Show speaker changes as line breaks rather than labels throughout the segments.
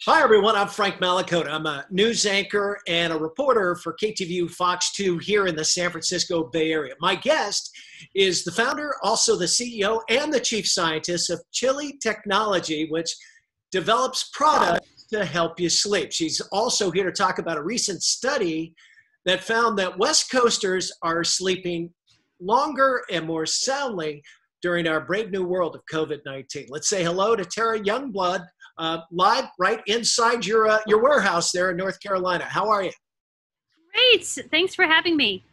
Hi, everyone. I'm Frank Malakota. I'm a news anchor and a reporter for KTVU Fox 2 here in the San Francisco Bay Area. My guest is the founder, also the CEO, and the chief scientist of Chili Technology, which develops products to help you sleep. She's also here to talk about a recent study that found that West Coasters are sleeping longer and more soundly during our brave new world of COVID-19. Let's say hello to Terra Youngblood, live right inside your warehouse there in North Carolina. How are you?
Great. Thanks for having me.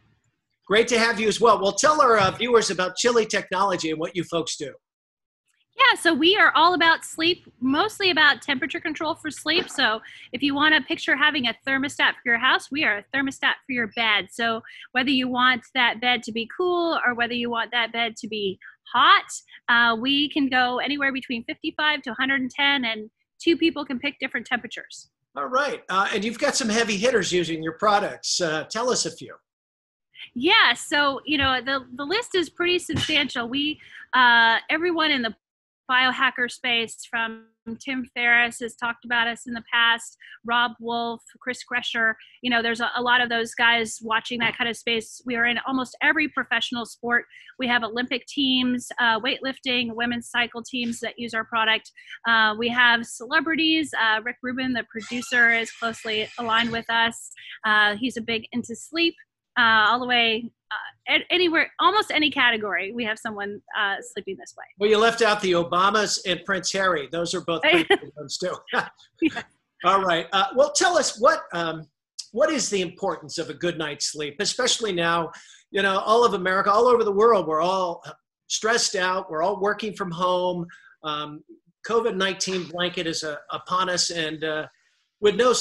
Great to have you as well. Well, tell our viewers about Chili Technology and what you folks do.
Yeah, so we are all about sleep, mostly about temperature control for sleep. So if you want to picture having a thermostat for your house, we are a thermostat for your bed. So whether you want that bed to be cool or whether you want that bed to be hot, we can go anywhere between 55 to 110, and two people can pick different temperatures.
All right. And you've got some heavy hitters using your products. Tell us a few.
Yeah, so the list is pretty substantial. We everyone in the biohacker space, from Tim Ferriss has talked about us in the past, Rob Wolf, Chris Krescher, there's a lot of those guys watching that kind of space. We are in almost every professional sport. We have Olympic teams, weightlifting, women's cycle teams that use our product. We have celebrities. Rick Rubin, the producer, is closely aligned with us. He's a big into sleep. All the way anywhere, almost any category, we have someone sleeping this way.
Well, you left out the Obamas and Prince Harry. Those are both pretty good ones too.
Yeah.
All right. Well, tell us what is the importance of a good night's sleep, especially now, all of America, all over the world, we're all stressed out. We're all working from home. COVID-19 blanket is upon us, and with no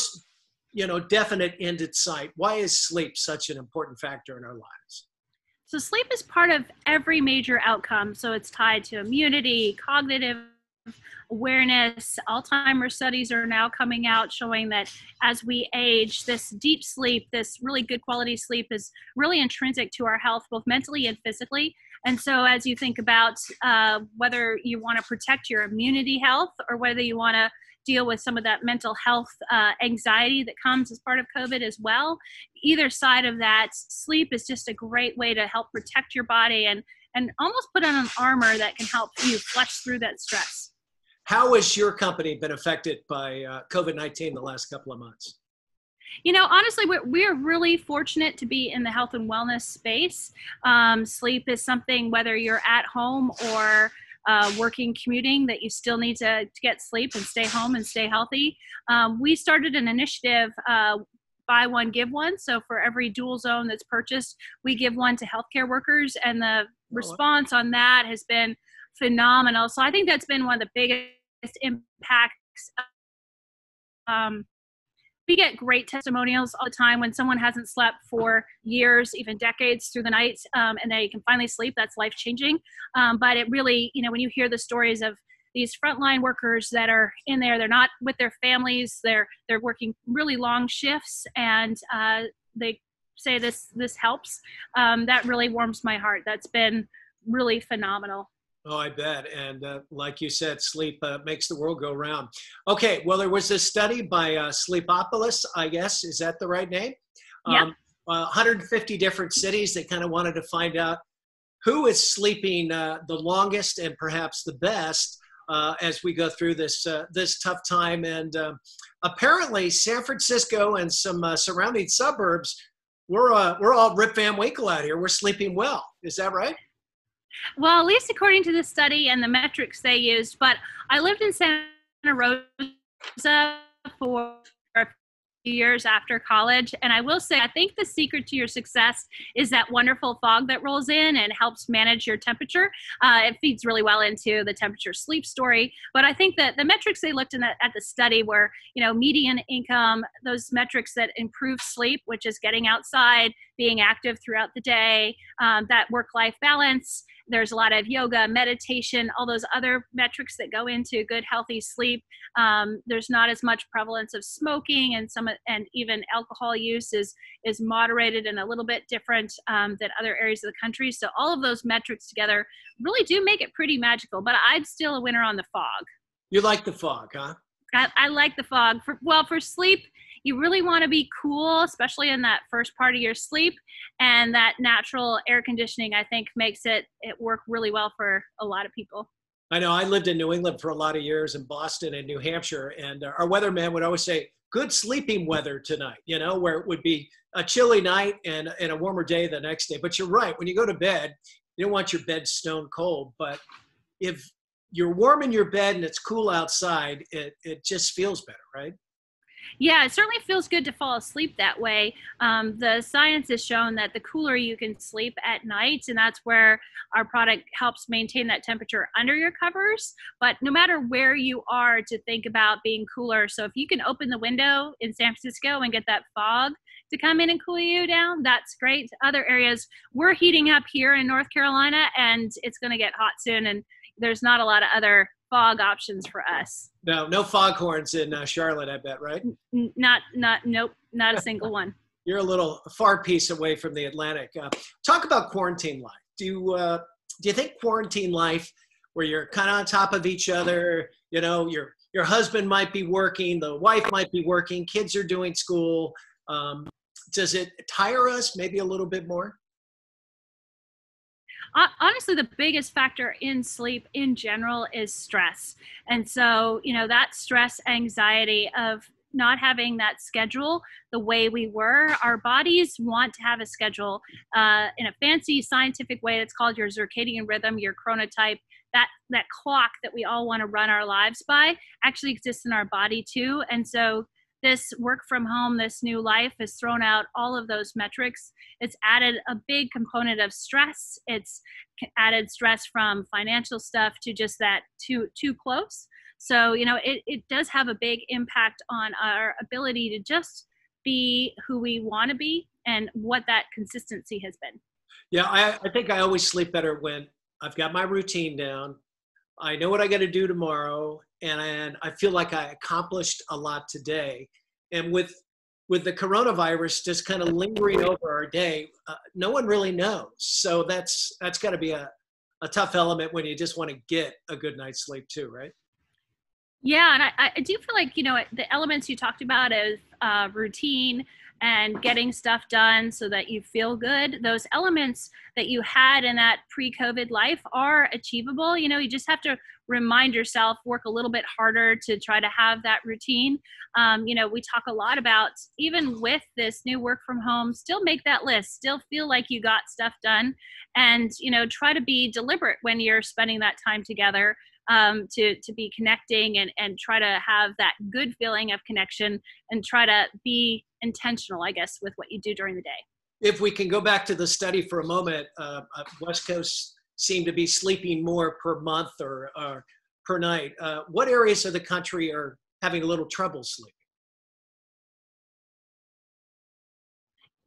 definite end in sight. Why is sleep such an important factor in our lives?
So sleep is part of every major outcome. So it's tied to immunity, cognitive awareness. Alzheimer's studies are now coming out showing that as we age, this deep sleep, this really good quality sleep, is really intrinsic to our health, both mentally and physically. And so as you think about whether you want to protect your immunity health or whether you want to deal with some of that mental health anxiety that comes as part of COVID as well, either side of that, sleep is just a great way to help protect your body and almost put on an armor that can help you flush through that stress.
How has your company been affected by COVID-19 the last couple of months?
Honestly, we're really fortunate to be in the health and wellness space. Sleep is something, whether you're at home or working, commuting, that you still need to get sleep and stay home and stay healthy. We started an initiative, buy one, give one. So for every dual zone that's purchased, we give one to healthcare workers, and the response on that has been phenomenal. So I think that's been one of the biggest impacts. We get great testimonials all the time when someone hasn't slept for years, even decades, through the night, and they can finally sleep. That's life-changing. But it really, when you hear the stories of these frontline workers that are in there, they're not with their families, they're working really long shifts, and they say this helps. That really warms my heart. That's been really phenomenal.
Oh, I bet. And like you said, sleep makes the world go round. Okay, well, there was this study by Sleepopolis, I guess. Is that the right name?
Yep.
150 different cities. They kind of wanted to find out who is sleeping the longest and perhaps the best as we go through this tough time. And apparently San Francisco and some surrounding suburbs, we're all Rip Van Winkle out here. We're sleeping well. Is that right?
Well, at least according to the study and the metrics they used. But I lived in Santa Rosa for a few years after college, and I will say I think the secret to your success is that wonderful fog that rolls in and helps manage your temperature. It feeds really well into the temperature sleep story. But I think that the metrics they looked at the study were, median income, those metrics that improve sleep, which is getting outside, being active throughout the day, that work-life balance. There's a lot of yoga, meditation, all those other metrics that go into good, healthy sleep. There's not as much prevalence of smoking, and even alcohol use is moderated and a little bit different than other areas of the country. So all of those metrics together really do make it pretty magical. But I'm still a winner on the fog.
You like the fog, huh?
I like the fog. For sleep, you really want to be cool, especially in that first part of your sleep. And that natural air conditioning, I think, makes it work really well for a lot of people.
I know I lived in New England for a lot of years, in Boston and New Hampshire, and our weatherman would always say, "Good sleeping weather tonight," where it would be a chilly night and a warmer day the next day. But you're right. When you go to bed, you don't want your bed stone cold. But if you're warm in your bed and it's cool outside, it just feels better, right?
Yeah, it certainly feels good to fall asleep that way. The science has shown that the cooler you can sleep at night, and that's where our product helps maintain that temperature under your covers. But no matter where you are, to think about being cooler. So if you can open the window in San Francisco and get that fog to come in and cool you down, that's great. Other areas, we're heating up here in North Carolina, and it's going to get hot soon, and there's not a lot of other fog options for us.
No foghorns in Charlotte, I bet, right?
Nope, not a single one.
You're a little far piece away from the Atlantic. Talk about quarantine life. Do you think quarantine life, where you're kind of on top of each other, your husband might be working, the wife might be working, kids are doing school, does it tire us maybe a little bit more?
Honestly, the biggest factor in sleep in general is stress. And so, that stress, anxiety of not having that schedule the way we were, our bodies want to have a schedule in a fancy scientific way. It's called your circadian rhythm, your chronotype. That clock that we all want to run our lives by actually exists in our body too. And so this work from home, this new life has thrown out all of those metrics. It's added a big component of stress. It's added stress from financial stuff to just that too close. So, it does have a big impact on our ability to just be who we want to be and what that consistency has been.
Yeah, I think I always sleep better when I've got my routine down. I know what I got to do tomorrow, and I feel like I accomplished a lot today. And with the coronavirus just kind of lingering over our day, no one really knows. So that's got to be a tough element when you just want to get a good night's sleep too, right?
Yeah, and I do feel like, the elements you talked about is routine and getting stuff done so that you feel good. Those elements that you had in that pre-COVID life are achievable. You just have to remind yourself, work a little bit harder to try to have that routine. We talk a lot about, even with this new work from home, still make that list, still feel like you got stuff done, and, try to be deliberate when you're spending that time together. To be connecting and try to have that good feeling of connection and try to be intentional, I guess, with what you do during the day.
If we can go back to the study for a moment, West Coast seem to be sleeping more per month or per night. What areas of the country are having a little trouble sleeping?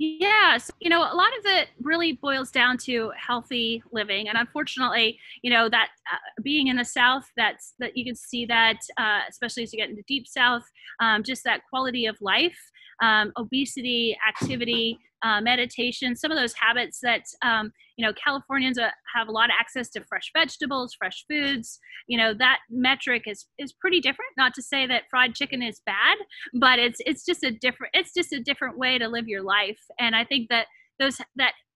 Yeah, so, a lot of it really boils down to healthy living, and unfortunately, that being in the South, that you can see that, especially as you get into Deep South, just that quality of life, obesity, activity, meditation, some of those habits that Californians have a lot of access to fresh vegetables, fresh foods. That metric is pretty different. Not to say that fried chicken is bad, but it's just a different way to live your life. And I think that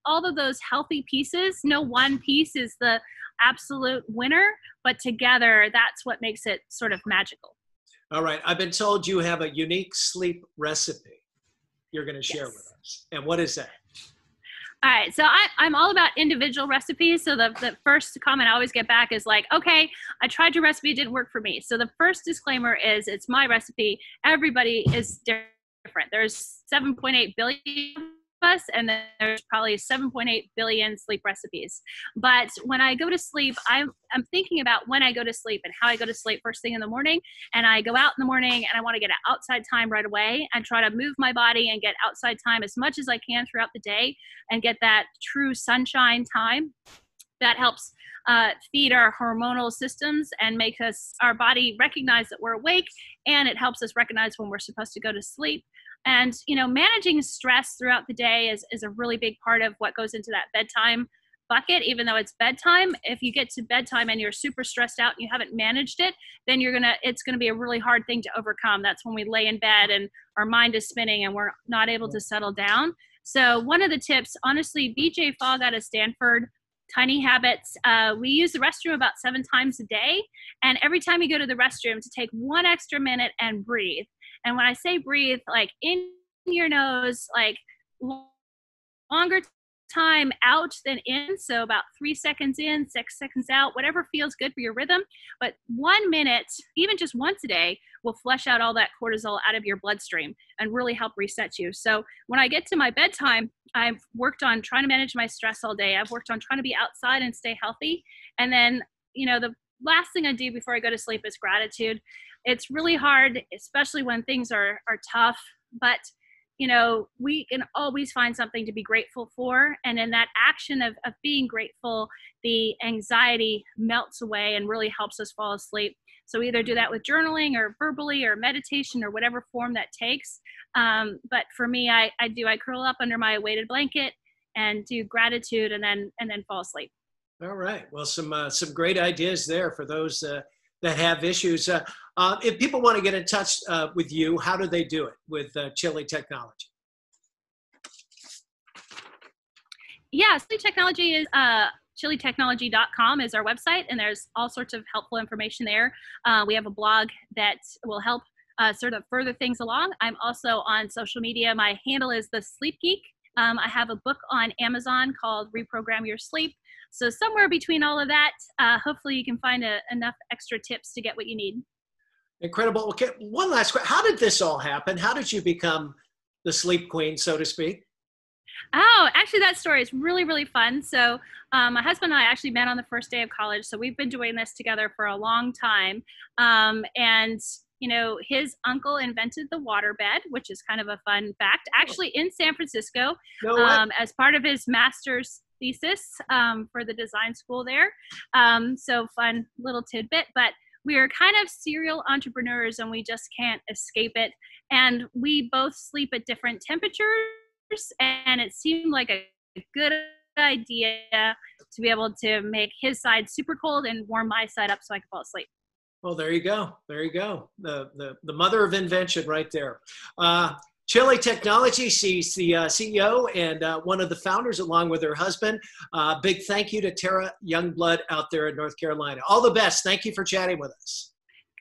all of those healthy pieces, no one piece is the absolute winner, but together that's what makes it sort of magical.
All right. I've been told you have a unique sleep recipe you're going to share
Yes.
with us. And what is that?
All right, so I'm all about individual recipes. So the first comment I always get back is like, okay, I tried your recipe, it didn't work for me. So the first disclaimer is it's my recipe. Everybody is different. There's 7.8 billion of us, and then there's probably 7.8 billion sleep recipes. But when I go to sleep, I'm thinking about when I go to sleep and how I go to sleep first thing in the morning. And I go out in the morning and I want to get outside time right away and try to move my body and get outside time as much as I can throughout the day and get that true sunshine time. That helps feed our hormonal systems and make our body recognize that we're awake, and it helps us recognize when we're supposed to go to sleep. And managing stress throughout the day is a really big part of what goes into that bedtime bucket, even though it's bedtime. If you get to bedtime and you're super stressed out and you haven't managed it, then it's gonna be a really hard thing to overcome. That's when we lay in bed and our mind is spinning and we're not able to settle down. So one of the tips, honestly, BJ Fogg out of Stanford, Tiny Habits, we use the restroom about 7 times a day. And every time you go to the restroom, to take 1 extra minute and breathe. And when I say breathe, like in your nose, like longer time out than in. So about 3 seconds in, 6 seconds out, whatever feels good for your rhythm. But 1 minute, even just once a day, will flush out all that cortisol out of your bloodstream and really help reset you. So when I get to my bedtime, I've worked on trying to manage my stress all day. I've worked on trying to be outside and stay healthy. And then, the last thing I do before I go to sleep is gratitude. It's really hard, especially when things are tough, but we can always find something to be grateful for. And in that action of being grateful, the anxiety melts away and really helps us fall asleep. So either do that with journaling or verbally or meditation or whatever form that takes. But for me, I curl up under my weighted blanket and do gratitude and then fall asleep.
All right. Well, some great ideas there for those that have issues. If people want to get in touch with you, how do they do it with Chili Technology?
Yeah, Chili Technology is chilitechnology.com is our website, and there's all sorts of helpful information there. We have a blog that will help sort of further things along. I'm also on social media. My handle is The Sleep Geek. I have a book on Amazon called Reprogram Your Sleep. So somewhere between all of that, hopefully you can find enough extra tips to get what you need.
Incredible. Okay, one last question. How did this all happen? How did you become the sleep queen, so to speak?
Oh, actually, that story is really, really fun. So my husband and I actually met on the first day of college. So we've been doing this together for a long time. And his uncle invented the waterbed, which is kind of a fun fact, actually in San Francisco, as part of his master's thesis for the design school there. So fun little tidbit, but we are kind of serial entrepreneurs and we just can't escape it. And we both sleep at different temperatures, and it seemed like a good idea to be able to make his side super cold and warm my side up so I could fall asleep.
Well, there you go. There you go. The mother of invention right there. Chili Technology, she's the CEO and one of the founders along with her husband. Big thank you to Terra Youngblood out there in North Carolina. All the best. Thank you for chatting with us.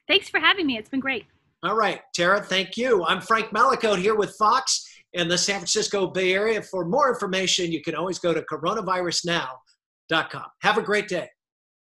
Thanks for having me. It's been great.
All right, Terra, thank you. I'm Frank Malakote here with Fox in the San Francisco Bay Area. For more information, you can always go to coronavirusnow.com. Have a great day.